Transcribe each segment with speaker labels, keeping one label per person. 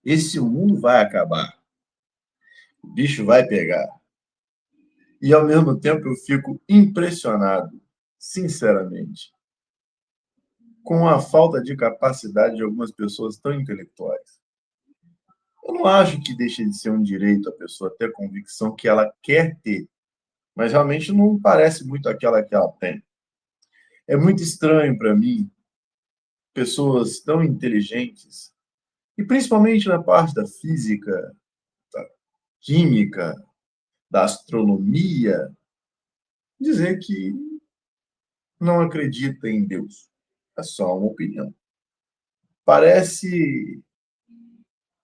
Speaker 1: Esse mundo vai acabar, o bicho vai pegar. E ao mesmo tempo eu fico impressionado, sinceramente, com a falta de capacidade de algumas pessoas tão intelectuais. Eu não acho que deixe de ser um direito a pessoa ter a convicção que ela quer ter, mas realmente não parece muito aquela que ela tem. É muito estranho para mim pessoas tão inteligentes, e principalmente na parte da física, da química, da astronomia, dizer que não acredita em Deus. É só uma opinião. Parece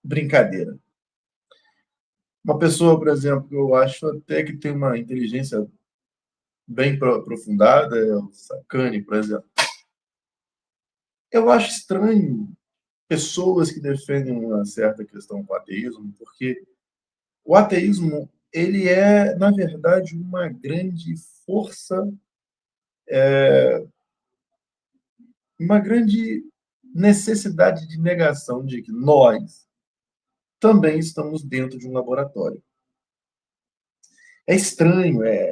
Speaker 1: brincadeira. Uma pessoa, por exemplo, que eu acho até que tem uma inteligência bem aprofundada, é o Sacani, por exemplo. Eu acho estranho pessoas que defendem uma certa questão com o ateísmo, porque o ateísmo ele é, na verdade, uma grande força, uma grande necessidade de negação de que nós também estamos dentro de um laboratório. É estranho, é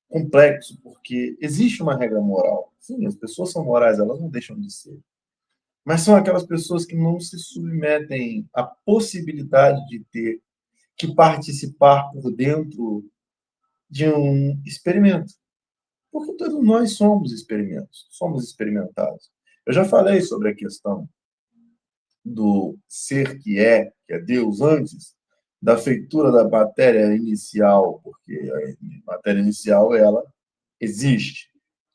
Speaker 1: complexo, porque existe uma regra moral. Sim, as pessoas são morais, elas não deixam de ser. Mas são aquelas pessoas que não se submetem à possibilidade de ter que participar por dentro de um experimento. Porque todos nós somos experimentos, somos experimentados. Eu já falei sobre a questão do ser que é Deus, antes da feitura da matéria inicial, porque a matéria inicial ela existe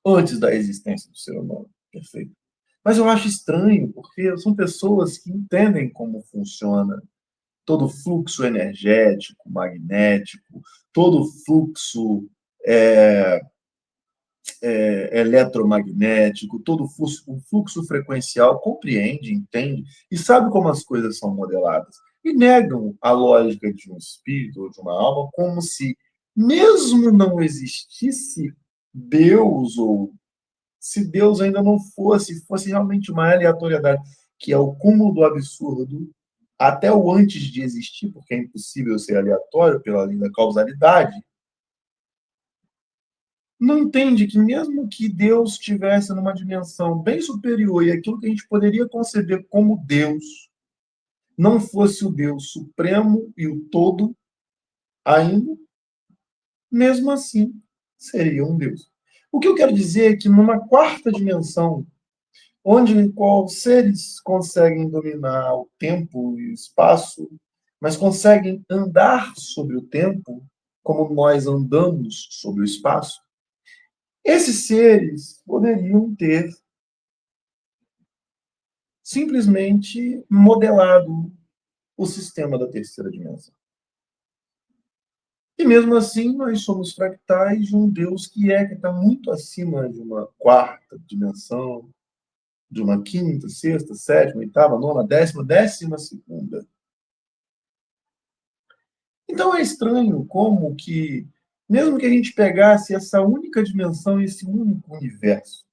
Speaker 1: antes da existência do ser humano. Perfeito. Mas eu acho estranho, porque são pessoas que entendem como funciona todo o fluxo energético, magnético, todo o fluxo é, eletromagnético, todo o fluxo frequencial, compreende, entende e sabe como as coisas são modeladas. E negam a lógica de um espírito ou de uma alma como se, mesmo não existisse Deus, ou se Deus ainda não fosse realmente uma aleatoriedade, que é o cúmulo do absurdo, até o antes de existir, porque é impossível ser aleatório pela lei da causalidade, não entende que mesmo que Deus estivesse numa dimensão bem superior e aquilo que a gente poderia conceber como Deus não fosse o Deus supremo e o todo, ainda, mesmo assim, seria um Deus. O que eu quero dizer é que numa quarta dimensão, onde em qual seres conseguem dominar o tempo e o espaço, mas conseguem andar sobre o tempo como nós andamos sobre o espaço, esses seres poderiam ter simplesmente modelado o sistema da terceira dimensão. E mesmo assim, nós somos fractais de um Deus que está muito acima de uma quarta dimensão, de uma quinta, sexta, sétima, oitava, nona, décima, 12ª. Então é estranho como que, mesmo que a gente pegasse essa única dimensão, esse único universo,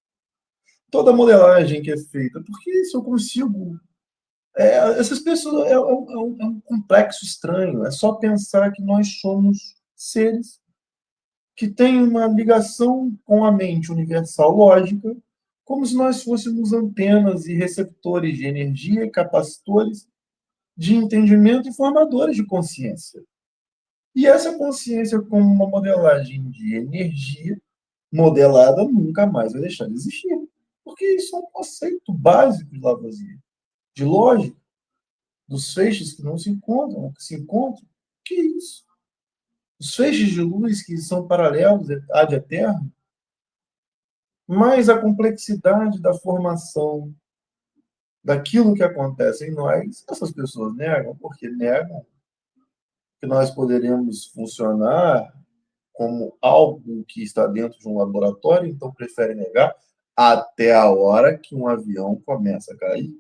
Speaker 1: toda a modelagem que é feita, porque se eu consigo essas pessoas é um complexo estranho. É só pensar que nós somos seres que têm uma ligação com a mente universal lógica, como se nós fôssemos antenas e receptores de energia, capacitores de entendimento e formadores de consciência. E essa consciência, como uma modelagem de energia modelada, nunca mais vai deixar de existir. Porque isso é um conceito básico de Lavoisier, de lógica, dos feixes que não se encontram, que se encontram. Que isso? Os feixes de luz que são paralelos ad eterno, mas a complexidade da formação daquilo que acontece em nós, essas pessoas negam, porque negam que nós poderíamos funcionar como algo que está dentro de um laboratório, então preferem negar até a hora que um avião começa a cair.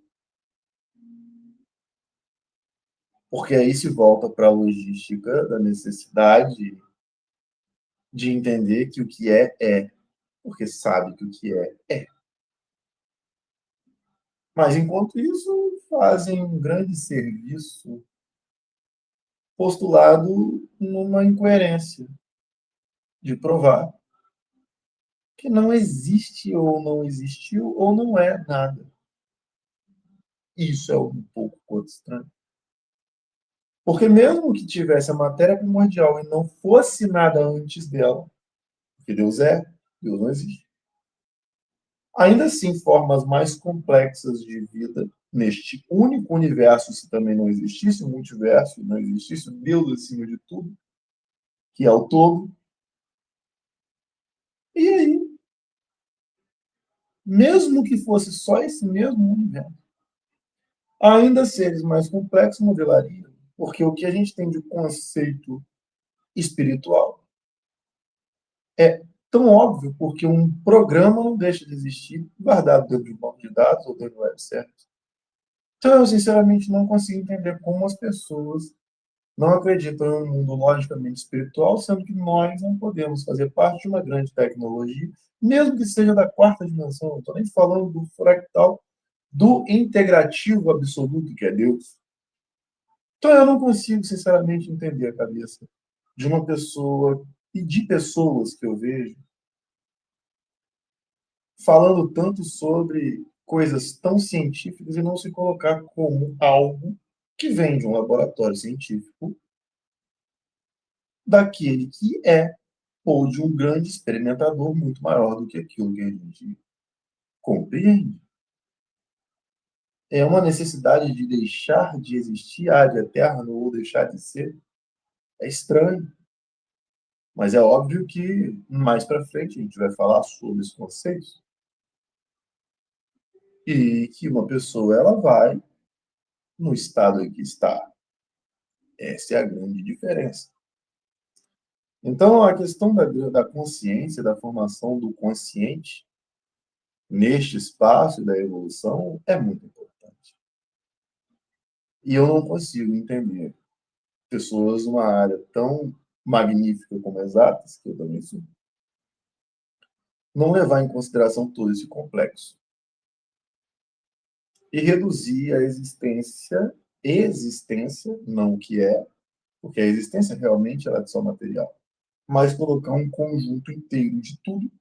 Speaker 1: Porque aí se volta para a logística da necessidade de entender que o que é, porque sabe que o que é. Mas enquanto isso, fazem um grande serviço postulado numa incoerência de provar que não existe ou não existiu ou não é nada. Isso é um pouco estranho. Porque mesmo que tivesse a matéria primordial e não fosse nada antes dela, porque Deus é, Deus não existe. Ainda assim, formas mais complexas de vida neste único universo, se também não existisse o multiverso, não existisse Deus acima de tudo, que é o todo. E aí, mesmo que fosse só esse mesmo universo, ainda seres mais complexos modelariam, porque o que a gente tem de conceito espiritual é tão óbvio, porque um programa não deixa de existir guardado dentro de um banco de dados ou dentro do web service. Então, eu sinceramente não consigo entender como as pessoas não acreditam em um mundo logicamente espiritual, sendo que nós não podemos fazer parte de uma grande tecnologia, mesmo que seja da quarta dimensão. Não estou nem falando do fractal, do integrativo absoluto que é Deus. Então, eu não consigo, sinceramente, entender a cabeça de uma pessoa e de pessoas que eu vejo falando tanto sobre coisas tão científicas e não se colocar como algo que vem de um laboratório científico daquele que é, ou de um grande experimentador muito maior do que aquilo que a gente compreende. É uma necessidade de deixar de existir ad eterno ou deixar de ser. É estranho, mas é óbvio que mais para frente a gente vai falar sobre os conceitos e que uma pessoa ela vai no estado em que está. Essa é a grande diferença. Então, a questão da consciência, da formação do consciente neste espaço da evolução é muito importante. E eu não consigo entender pessoas numa área tão magnífica como exatas, que eu também sou, não levar em consideração todo esse complexo e reduzir a existência, não o que é, porque a existência realmente ela é só material, mas colocar um conjunto inteiro de tudo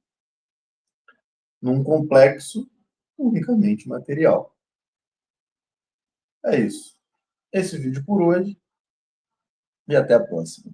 Speaker 1: num complexo unicamente material. É isso. Esse vídeo por hoje e até a próxima.